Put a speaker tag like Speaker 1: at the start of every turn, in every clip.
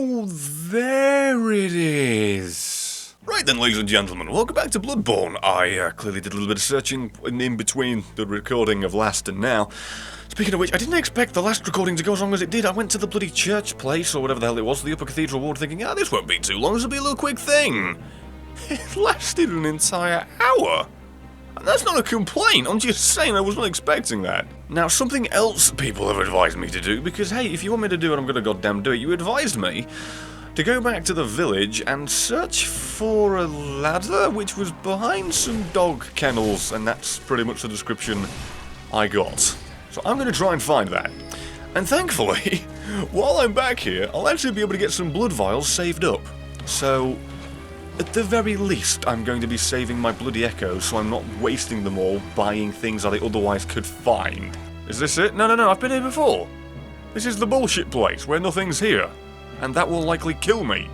Speaker 1: Oh, there it is. Right then, ladies and gentlemen, welcome back to Bloodborne. I clearly did a little bit of searching in between the recording of last and now. Speaking of which, I didn't expect the last recording to go as long as it did. I went to the bloody church place, or whatever the hell it was, the upper cathedral ward, thinking, this won't be too long, this will be a little quick thing. It lasted an entire hour. And that's not a complaint, I'm just saying I was not expecting that. Now, something else people have advised me to do, because hey, if you want me to do it, I'm gonna goddamn do it. You advised me to go back to the village and search for a ladder which was behind some dog kennels, and that's pretty much the description I got. So I'm gonna try and find that. And thankfully, while I'm back here, I'll actually be able to get some blood vials saved up. So, at the very least, I'm going to be saving my bloody echoes so I'm not wasting them all buying things that I otherwise could find. Is this it? No, I've been here before. This is the bullshit place where nothing's here. And that will likely kill me.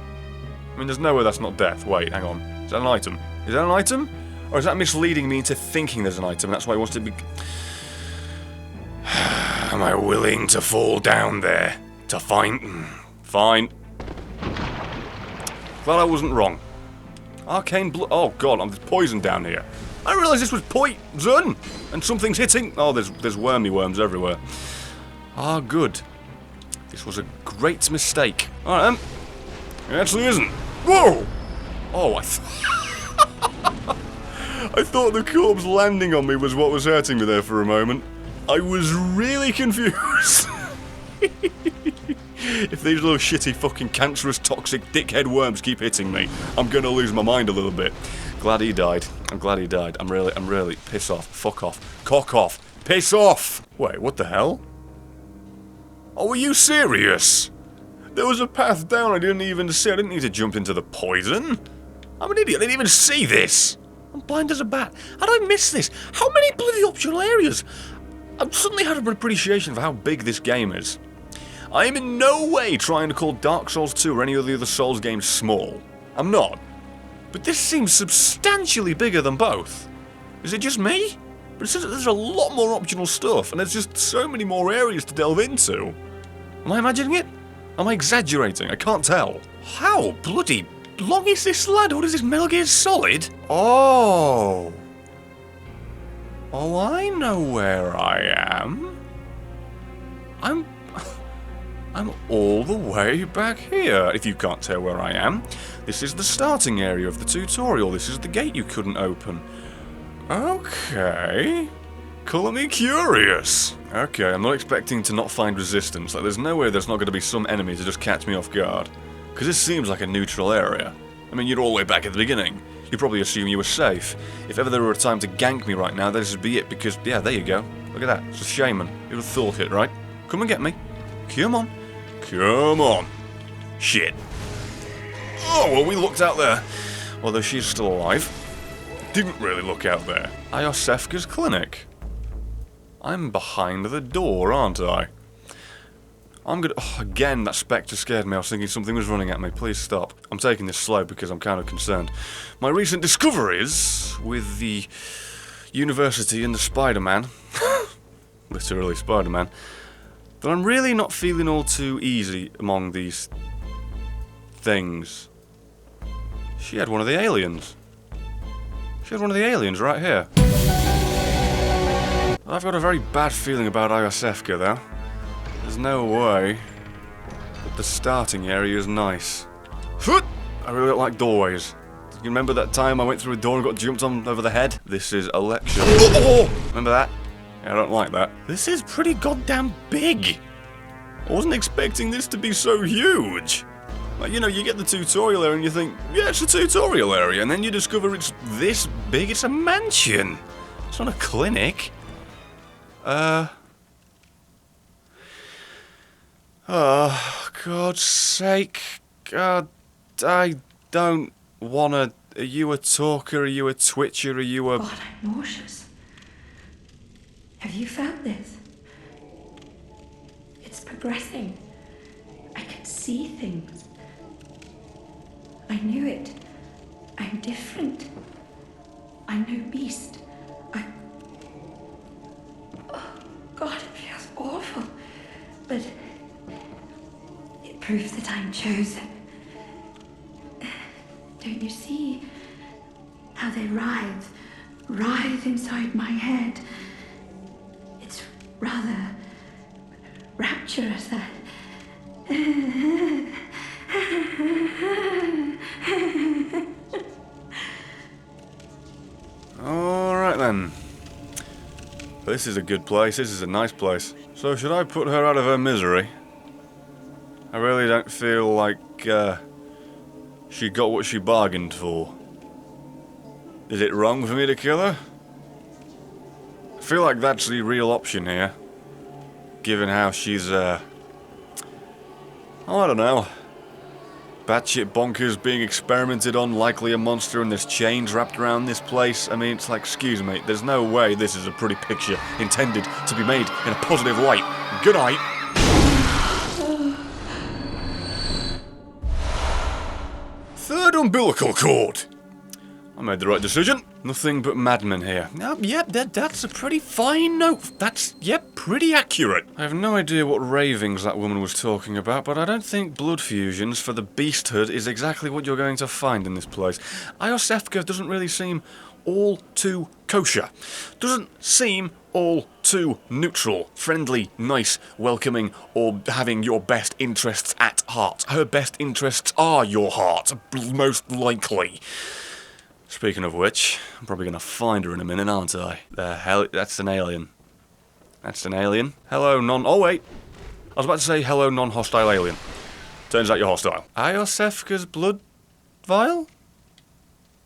Speaker 1: I mean, there's no way that's not death. Wait, hang on. Is that an item? Is that an item? Or is that misleading me into thinking there's an item? That's why I wants to be... Am I willing to fall down there? To find... Fine. Glad I wasn't wrong. Arcane blood. Oh god, there's poison down here. I didn't realise this was poison! And something's hitting. Oh, there's wormy worms everywhere. Ah, good. This was a great mistake. Alright then. It actually isn't. Whoa! Oh, I thought the corpse landing on me was what was hurting me there for a moment. I was really confused. If these little shitty fucking cancerous toxic dickhead worms keep hitting me, I'm gonna lose my mind a little bit. Glad he died. I'm glad he died. I'm really piss off. Fuck off. Cock off. Piss off! Wait, what the hell? Oh, are you serious? There was a path down I didn't even see. I didn't need to jump into the poison. I'm an idiot. I didn't even see this. I'm blind as a bat. How did I miss this? How many bloody optional areas? I've suddenly had an appreciation for how big this game is. I am in no way trying to call Dark Souls 2 or any of the other Souls games small. I'm not. But this seems substantially bigger than both. Is it just me? But it says that there's a lot more optional stuff, and there's just so many more areas to delve into. Am I imagining it? Am I exaggerating? I can't tell. How bloody long is this ladder? What is this, Metal Gear Solid? Oh. Oh, I know where I am. I'm all the way back here, if you can't tell where I am. This is the starting area of the tutorial. This is the gate you couldn't open. Okay. Colour me curious. Okay, I'm not expecting to not find resistance. Like, there's no way there's not going to be some enemy to just catch me off guard. Because this seems like a neutral area. I mean, you're all the way back at the beginning. You probably assume you were safe. If ever there were a time to gank me right now, this would be it, because, yeah, there you go. Look at that. It's a shaman. You'd have thought it, right? Come and get me. Come on. Come on. Shit. Oh, well, we looked out there. Although she's still alive. Didn't really look out there. Iosefka's clinic. I'm behind the door, aren't I? I'm gonna... Oh, again, that spectre scared me. I was thinking something was running at me. Please stop. I'm taking this slow because I'm kind of concerned. My recent discoveries with the university and the Spider-Man, literally Spider-Man, that I'm really not feeling all too easy among these things. She had one of the aliens. She had one of the aliens right here. I've got a very bad feeling about Iosefka, though. There's no way. But the starting area is nice. I really don't like doorways. You remember that time I went through a door and got jumped on over the head? This is a lecture. Oh! Remember that? Yeah, I don't like that. This is pretty goddamn big. I wasn't expecting this to be so huge. Like, you know, you get the tutorial area and you think, yeah, it's a tutorial area. And then you discover it's this big. It's a mansion. It's not a clinic. Oh, God's sake. God, I don't wanna... Are you a talker? Are you a twitcher? Are you a...
Speaker 2: God, I'm nauseous. Have you felt this? It's progressing. I can see things. I knew it. I'm different. I'm no beast. Oh, God, it feels awful. But it proof that I'm chosen. Don't you see how they writhe inside my head? It's rather rapturous.
Speaker 1: Alright then. This is a good place, this is a nice place. So should I put her out of her misery? I really don't feel like she got what she bargained for. Is it wrong for me to kill her? I feel like that's the real option here. Given how she's, I don't know. Batshit bonkers, being experimented on, likely a monster, and there's chains wrapped around this place. I mean, it's like, excuse me, there's no way this is a pretty picture intended to be made in a positive light. Good night. Third umbilical cord. I made the right decision. Nothing but madmen here. No, yep, that's a pretty fine note. That's, yep, pretty accurate. I have no idea what ravings that woman was talking about, but I don't think blood fusions for the beasthood is exactly what you're going to find in this place. Iosefka doesn't really seem all too kosher. Doesn't seem all too neutral, friendly, nice, welcoming, or having your best interests at heart. Her best interests are your heart, most likely. Speaking of which, I'm probably going to find her in a minute, aren't I? The hell, that's an alien. That's an alien. Hello, oh wait. I was about to say hello, non-hostile alien. Turns out you're hostile. Iosefka's blood vial?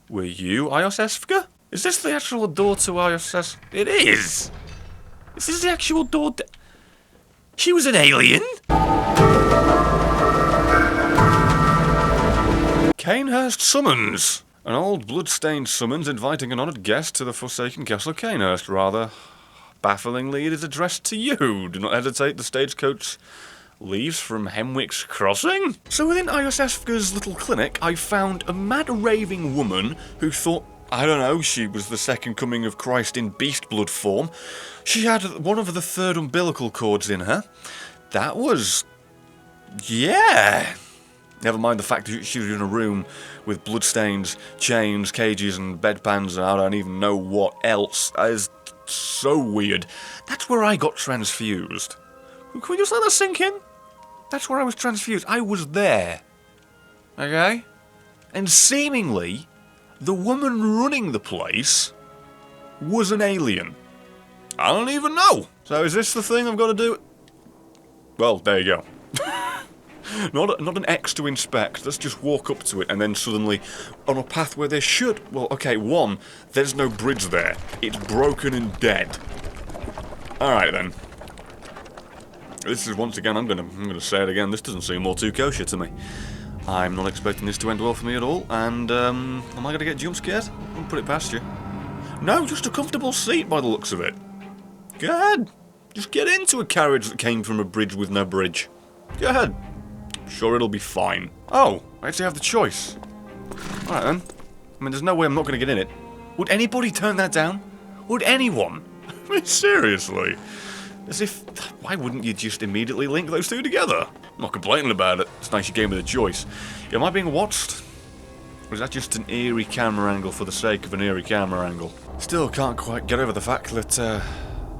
Speaker 1: Were you Iosefka? Is this the actual door to Iosefka? It is! Is this the actual door She was an alien? CAINHURST summons. An old blood-stained summons inviting an honoured guest to the Forsaken Castle of CAINHURST. Rather bafflingly, it is addressed to you. Do not hesitate, the stagecoach leaves from Hemwick's Crossing. So within Iosefka's little clinic, I found a mad raving woman who thought, I don't know, she was the second coming of Christ in beast blood form. She had one of the third umbilical cords in her. That was... yeah... Never mind the fact that she was in a room with bloodstains, chains, cages, and bedpans, and I don't even know what else. That is so weird. That's where I got transfused. Can we just let that sink in? That's where I was transfused. I was there. Okay? And seemingly, the woman running the place was an alien. I don't even know. So is this the thing I've got to do? Well, there you go. Not an X to inspect, let's just walk up to it and then suddenly, on a path where there should... Well, okay, one, there's no bridge there. It's broken and dead. Alright then. This is, once again, I'm gonna say it again, this doesn't seem all too kosher to me. I'm not expecting this to end well for me at all, and, am I gonna get jump scared? I'll put it past you. No, just a comfortable seat by the looks of it. Go ahead. Just get into a carriage that came from a bridge with no bridge. Go ahead. Sure, it'll be fine. Oh, I actually have the choice. Alright then. I mean, there's no way I'm not going to get in it. Would anybody turn that down? Would anyone? I mean, seriously. As if... Why wouldn't you just immediately link those two together? I'm not complaining about it. It's nice you gave me the choice. Am I being watched? Or is that just an eerie camera angle for the sake of an eerie camera angle? Still can't quite get over the fact that,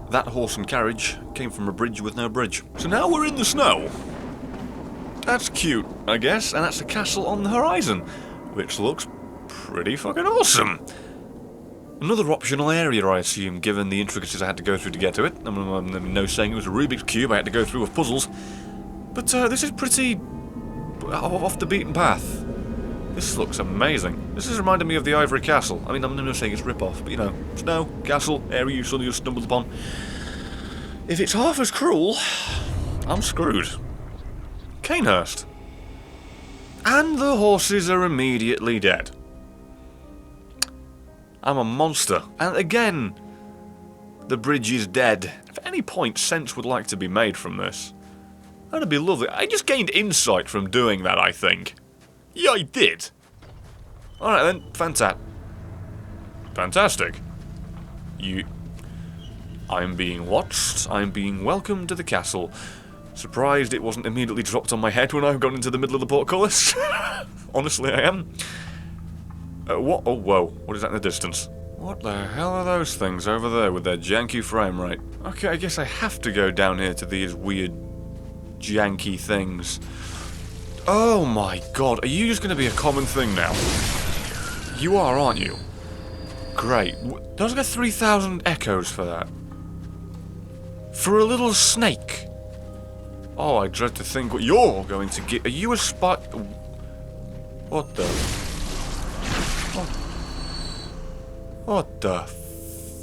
Speaker 1: that horse and carriage came from a bridge with no bridge. So now we're in the snow. That's cute, I guess, and that's a castle on the horizon, which looks pretty fucking awesome. Another optional area, I assume, given the intricacies I had to go through to get to it. I'm no saying it was a Rubik's Cube I had to go through with puzzles. But this is pretty off the beaten path. This looks amazing. This is reminding me of the Ivory Castle. I mean, I'm not saying it's rip-off, but you know, snow, castle, area you suddenly just stumbled upon. If it's half as cruel, I'm screwed. CAINHURST. And the horses are immediately dead. I'm a monster. And again, the bridge is dead. If at any point sense would like to be made from this, that'd be lovely. I just gained insight from doing that, I think. Yeah, I did. Alright then, fantastic. I'm being watched. I'm being welcomed to the castle. Surprised it wasn't immediately dropped on my head when I got into the middle of the portcullis. Honestly, I am. What? Oh, whoa. What is that in the distance? What the hell are those things over there with their janky frame rate? Okay, I guess I have to go down here to these weird, janky things. Oh my god, are you just going to be a common thing now? You are, aren't you? Great. Does I get 3,000 echoes for that? For a little snake? Oh, I dread to think what you're going to get. Are you a spy? What the? What the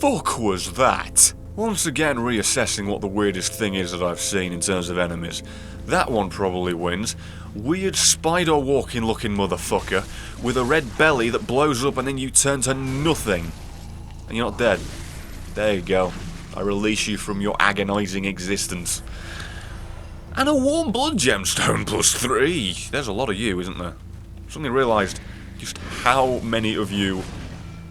Speaker 1: fuck was that? Once again reassessing what the weirdest thing is that I've seen in terms of enemies. That one probably wins. Weird spider-walking looking motherfucker with a red belly that blows up and then you turn to nothing. And you're not dead. There you go. I release you from your agonizing existence. And a warm blood gemstone +3. There's a lot of you, isn't there? Suddenly realised just how many of you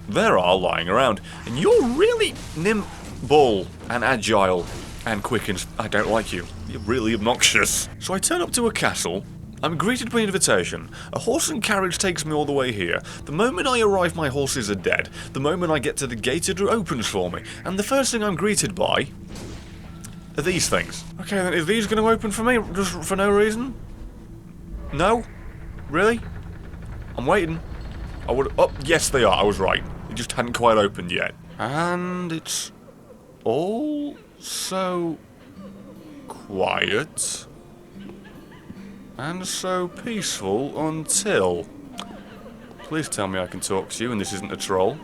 Speaker 1: there are lying around. And you're really nimble and agile and quick and... I don't like you. You're really obnoxious. So I turn up to a castle. I'm greeted by invitation. A horse and carriage takes me all the way here. The moment I arrive, my horses are dead. The moment I get to the gate, it opens for me. And the first thing I'm greeted by are these things. Okay, then, are these going to open for me just for no reason? No? Really? I'm waiting. I would... Oh, yes they are, I was right. It just hadn't quite opened yet. And it's all so quiet and so peaceful until... Please tell me I can talk to you and this isn't a troll.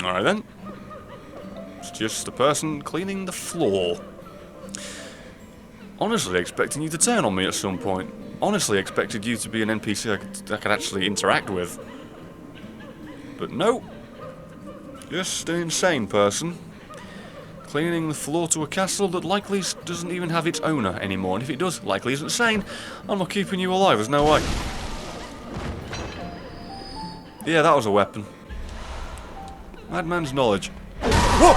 Speaker 1: Alright then. It's just a person cleaning the floor. Honestly expecting you to turn on me at some point. Honestly expected you to be an NPC I could actually interact with. But no. Just an insane person. Cleaning the floor to a castle that likely doesn't even have its owner anymore. And if it does, likely isn't sane. I'm not keeping you alive, there's no way. Yeah, that was a weapon. Madman's knowledge. What?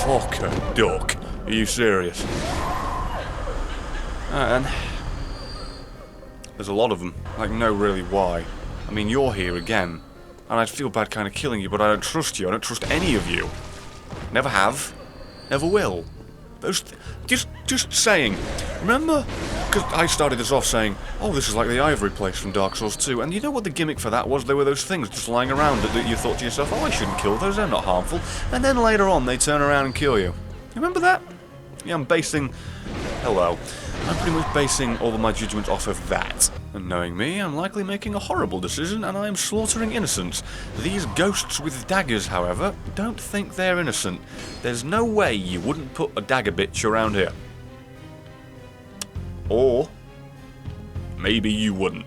Speaker 1: Fuck a duck. Are you serious? Alright then. There's a lot of them. I know really why. I mean, you're here again. And I'd feel bad kind of killing you, but I don't trust you. I don't trust any of you. Never have. Never will. Those... Just saying. Remember? Because I started this off saying, oh, this is like the ivory place from Dark Souls 2. And you know what the gimmick for that was? There were those things just lying around that you thought to yourself, oh, I shouldn't kill those, they're not harmful. And then later on, they turn around and kill you. Remember that? Yeah, I'm basing... Hello. I'm pretty much basing all of my judgments off of that. And knowing me, I'm likely making a horrible decision, and I am slaughtering innocents. These ghosts with daggers, however, don't think they're innocent. There's no way you wouldn't put a dagger bitch around here. Or maybe you wouldn't.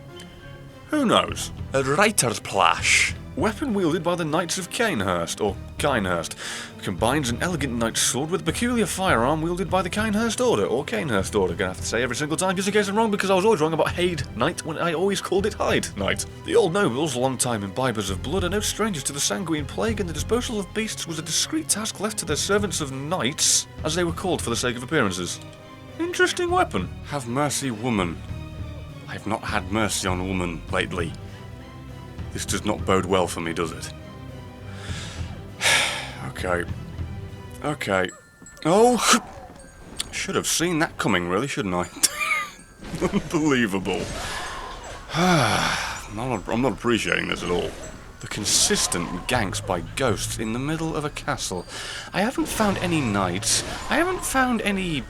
Speaker 1: Who knows? A writer's plash. Weapon wielded by the Knights of CAINHURST, or CAINHURST, combines an elegant knight's sword with a peculiar firearm wielded by the CAINHURST Order, or CAINHURST Order. Gonna have to say every single time just in case I'm wrong, because I was always wrong about Hade Knight when I always called it Hyde Knight. The old nobles, long-time imbibers of blood, are no strangers to the sanguine plague, and the disposal of beasts was a discreet task left to their servants of knights, as they were called for the sake of appearances. Interesting weapon. Have mercy, woman. I have not had mercy on woman lately. This does not bode well for me, does it? Okay. Okay. Oh! Should have seen that coming, really, shouldn't I? Unbelievable. I'm not appreciating this at all. The consistent ganks by ghosts in the middle of a castle. I haven't found any knights. I haven't found any...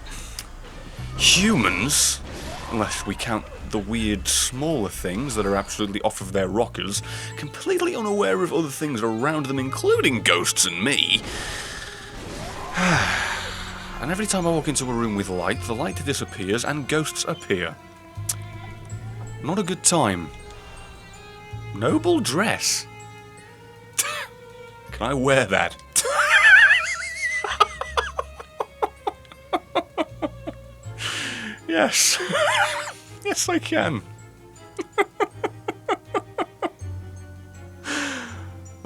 Speaker 1: humans. Unless we count the weird smaller things that are absolutely off of their rockers, completely unaware of other things around them, including ghosts and me. And every time I walk into a room with light, the light disappears and ghosts appear. Not a good time. Noble dress. Can I wear that? Yes. Yes, I can.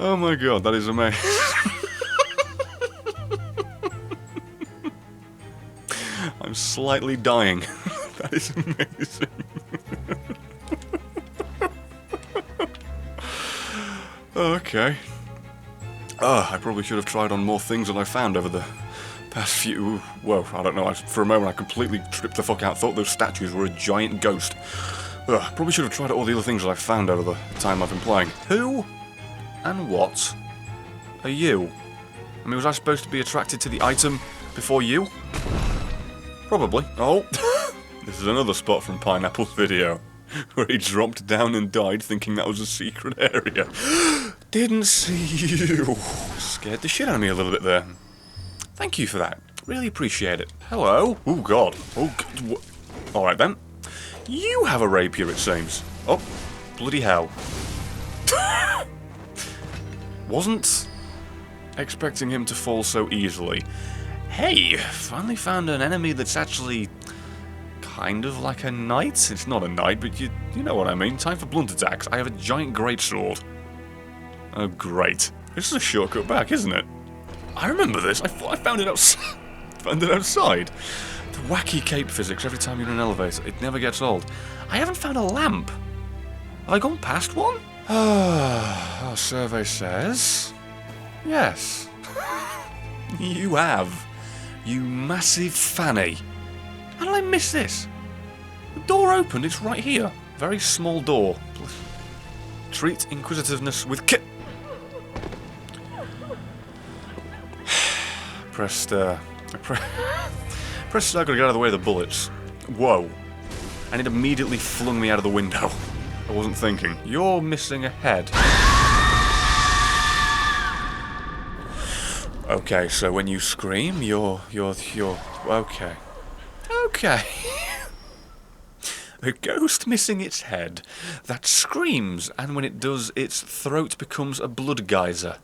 Speaker 1: Oh my god, that is amazing. I'm slightly dying. That is amazing. Okay. I probably should have tried on more things than I found over the past few... Whoa, I don't know. For a moment, I completely tripped the fuck out. Thought those statues were a giant ghost. Probably should have tried all the other things that I found over the time I've been playing. Who and what are you? I mean, was I supposed to be attracted to the item before you? Probably. Oh, this is another spot from Pineapple's video, where he dropped down and died thinking that was a secret area. Didn't see you. Scared the shit out of me a little bit there. Thank you for that. Really appreciate it. Hello. Oh, God. Oh, God. Alright then. You have a rapier, it seems. Oh, bloody hell. Wasn't expecting him to fall so easily. Hey, finally found an enemy that's actually kind of like a knight. It's not a knight, but you know what I mean. Time for blunt attacks. I have a giant greatsword. Oh, great. This is a shortcut back, isn't it? I remember this. I thought I found it outside. Found it outside. The wacky cape physics every time you're in an elevator. It never gets old. I haven't found a lamp. Have I gone past one? Our survey says... Yes. You have. You massive fanny. How did I miss this? The door opened. It's right here. Very small door. Treat inquisitiveness with Press circle to get out of the way of the bullets. Whoa. And it immediately flung me out of the window. I wasn't thinking. You're missing a head. Okay, so when you scream, you're okay. Okay. A ghost missing its head that screams, and when it does, its throat becomes a blood geyser.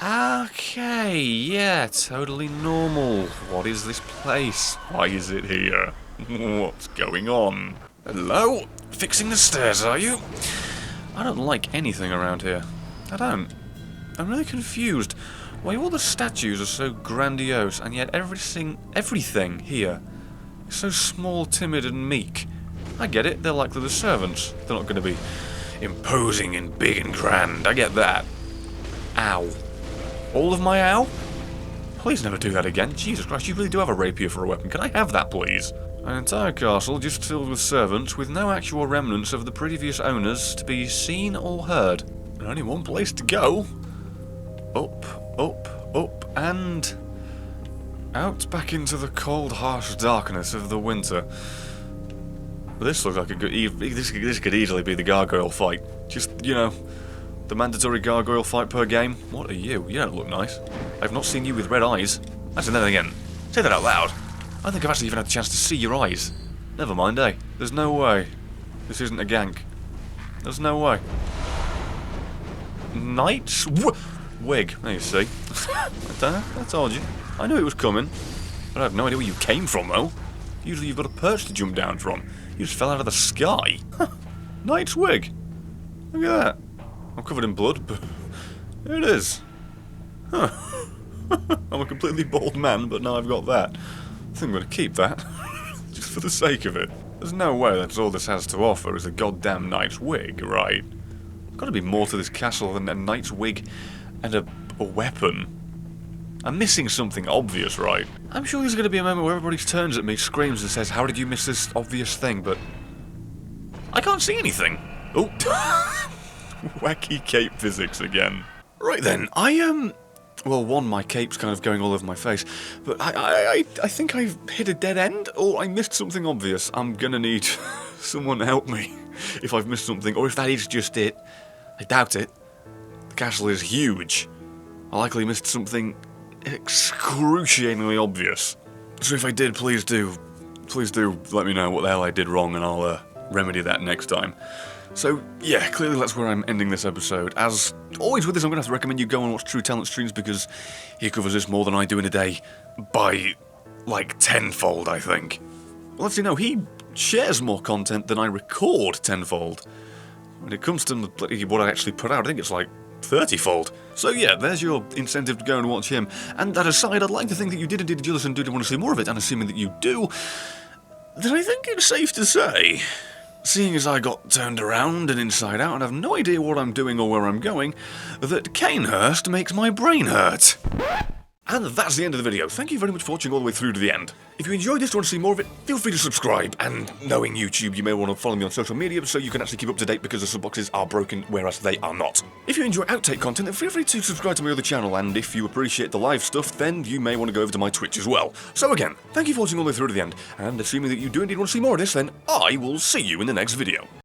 Speaker 1: Okay, yeah, totally normal. What is this place? Why is it here? What's going on? Hello? Fixing the stairs, are you? I don't like anything around here. I don't. I'm really confused. Why all the statues are so grandiose, and yet everything here is so small, timid, and meek. I get it, they're likely the servants. They're not going to be imposing and big and grand. I get that. Ow. All of my ow? Please never do that again. Jesus Christ, you really do have a rapier for a weapon. Can I have that, please? An entire castle just filled with servants with no actual remnants of the previous owners to be seen or heard. And only one place to go. Up, up, up, and out back into the cold, harsh darkness of the winter. But this looks like a good... This could easily be the gargoyle fight. Just, you know, the mandatory gargoyle fight per game. What are you? You don't look nice. I've not seen you with red eyes. Actually, then again, say that out loud. I don't think I've actually even had a chance to see your eyes. Never mind, eh? There's no way. This isn't a gank. There's no way. Knight's wig. There you see. I told you. I knew it was coming. But I have no idea where you came from, though. Usually you've got a perch to jump down from. You just fell out of the sky. Knight's wig. Look at that. I'm covered in blood, but here it is. Huh. I'm a completely bald man, but now I've got that. I think I'm going to keep that. Just for the sake of it. There's no way that's all this has to offer is a goddamn knight's wig, right? There's got to be more to this castle than a knight's wig and a weapon. I'm missing something obvious, right? I'm sure there's going to be a moment where everybody turns at me, screams and says, how did you miss this obvious thing, but I can't see anything. Oh. Wacky cape physics again. Right then, well, one, my cape's kind of going all over my face, but I think I've hit a dead end, or I missed something obvious. I'm gonna need someone to help me if I've missed something, or if that is just it. I doubt it. The castle is huge. I likely missed something excruciatingly obvious. So if I did, please do let me know what the hell I did wrong, and I'll remedy that next time. So, yeah, clearly that's where I'm ending this episode. As always with this, I'm going to have to recommend you go and watch True Talent streams because he covers this more than I do in a day by, like, tenfold, I think. Well, actually, no, he shares more content than I record tenfold. When it comes to what I actually put out, I think it's like 30-fold. So yeah, there's your incentive to go and watch him. And that aside, I'd like to think that you did indeed enjoy this and did want to see more of it, and assuming that you do, then I think it's safe to say, seeing as I got turned around and inside out and have no idea what I'm doing or where I'm going, that CAINHURST makes my brain hurt. And that's the end of the video. Thank you very much for watching all the way through to the end. If you enjoyed this and want to see more of it, feel free to subscribe. And knowing YouTube, you may want to follow me on social media so you can actually keep up to date because the sub boxes are broken, whereas they are not. If you enjoy outtake content, then feel free to subscribe to my other channel. And if you appreciate the live stuff, then you may want to go over to my Twitch as well. So again, thank you for watching all the way through to the end. And assuming that you do indeed want to see more of this, then I will see you in the next video.